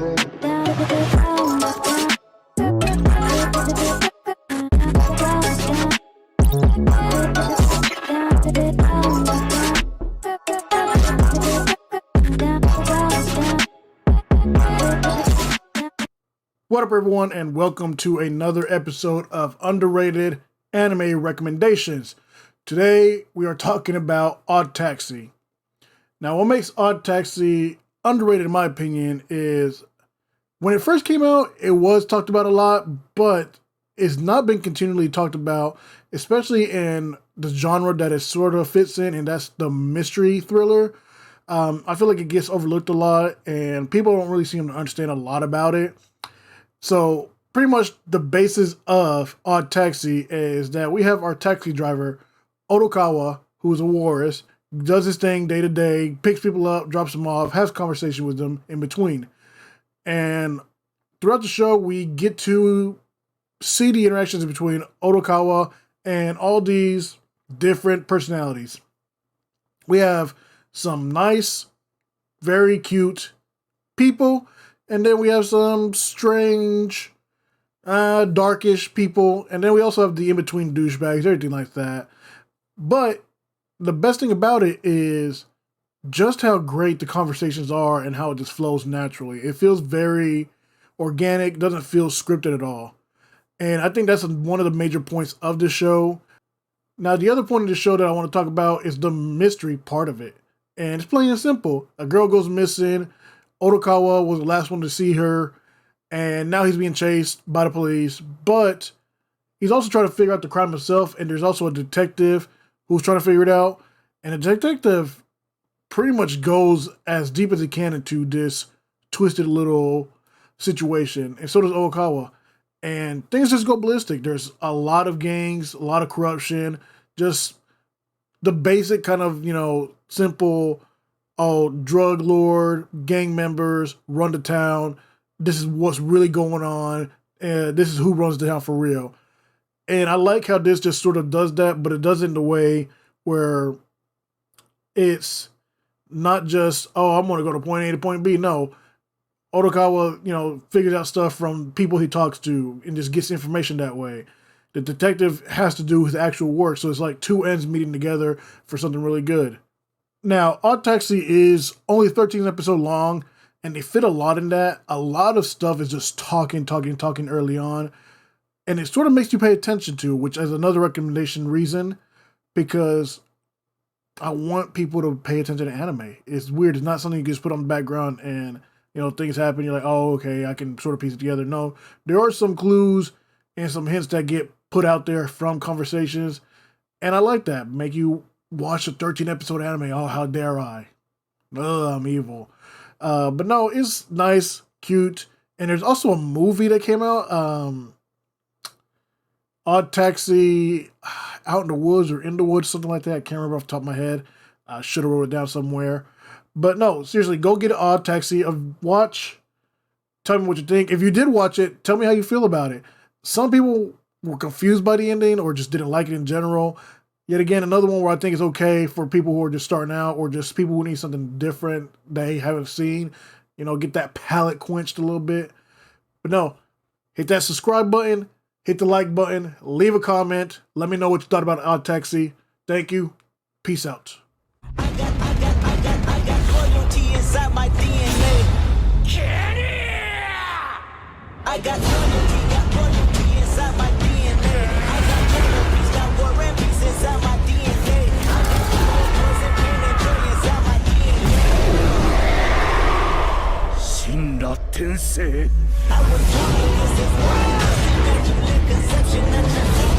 What up, everyone, and welcome to another episode of Underrated Anime Recommendations. Today, we are talking about Odd Taxi. Now, what makes Odd Taxi underrated, in my opinion, is when it first came out, it was talked about a lot, but it's not been continually talked about, especially in the genre that it sort of fits in, and that's the mystery thriller. I feel like it gets overlooked a lot, and people don't really seem to understand a lot about it. So pretty much the basis of Odd Taxi is that we have our taxi driver, Odokawa, who's a walrus, does his thing day to day, picks people up, drops them off, has conversation with them in between. And throughout the show, we get to see the interactions between Odokawa and all these different personalities. We have some nice, very cute people, and then we have some strange, darkish people. And then we also have the in-between douchebags, everything like that. But the best thing about it is just how great the conversations are and how it just flows naturally. It feels very organic, doesn't feel scripted at all. And I think that's one of the major points of the show. Now, the other point of the show that I want to talk about is the mystery part of it. And it's plain and simple. A girl goes missing. Odokawa was the last one to see her, and now he's being chased by the police, but he's also trying to figure out the crime himself, and there's also a detective who's trying to figure it out, and the detective pretty much goes as deep as he can into this twisted little situation, and so does Odokawa, and things just go ballistic. There's a lot of gangs, a lot of corruption, just the basic kind of, simple drug lord, gang members run the town. This is what's really going on. And this is who runs the town for real. And I like how this just sort of does that, but it does it in a way where it's not just, I'm going to go to point A to point B. No, Odokawa, figures out stuff from people he talks to and just gets information that way. The detective has to do his actual work. So it's like two ends meeting together for something really good. Now, Odd Taxi is only 13 episodes long, and they fit a lot in that. A lot of stuff is just talking early on, and it sort of makes you pay attention to, which is another recommendation reason, because I want people to pay attention to anime. It's weird. It's not something you can just put on the background and, things happen. You're like, oh, okay, I can sort of piece it together. No, there are some clues and some hints that get put out there from conversations, and I like that. Make you watch a 13-episode anime. Oh, how dare I? I'm evil. But no, it's nice, cute. And there's also a movie that came out. Odd Taxi Out in the Woods or In the Woods, something like that. I can't remember off the top of my head. I should have wrote it down somewhere. But no, seriously, go get Odd Taxi. Watch. Tell me what you think. If you did watch it, tell me how you feel about it. Some people were confused by the ending or just didn't like it in general. Yet again, another one where I think it's okay for people who are just starting out or just people who need something different they haven't seen. Get that palate quenched a little bit. But no, hit that subscribe button, hit the like button, leave a comment. Let me know what you thought about Odd Taxi. Thank you. Peace out. I got loyalty inside my DNA. I got loyalty inside my DNA. Inside my DNA. I got poison, pain, and joy inside my DNA. Shinra Tensei. I was born in this is why I see that you live conception.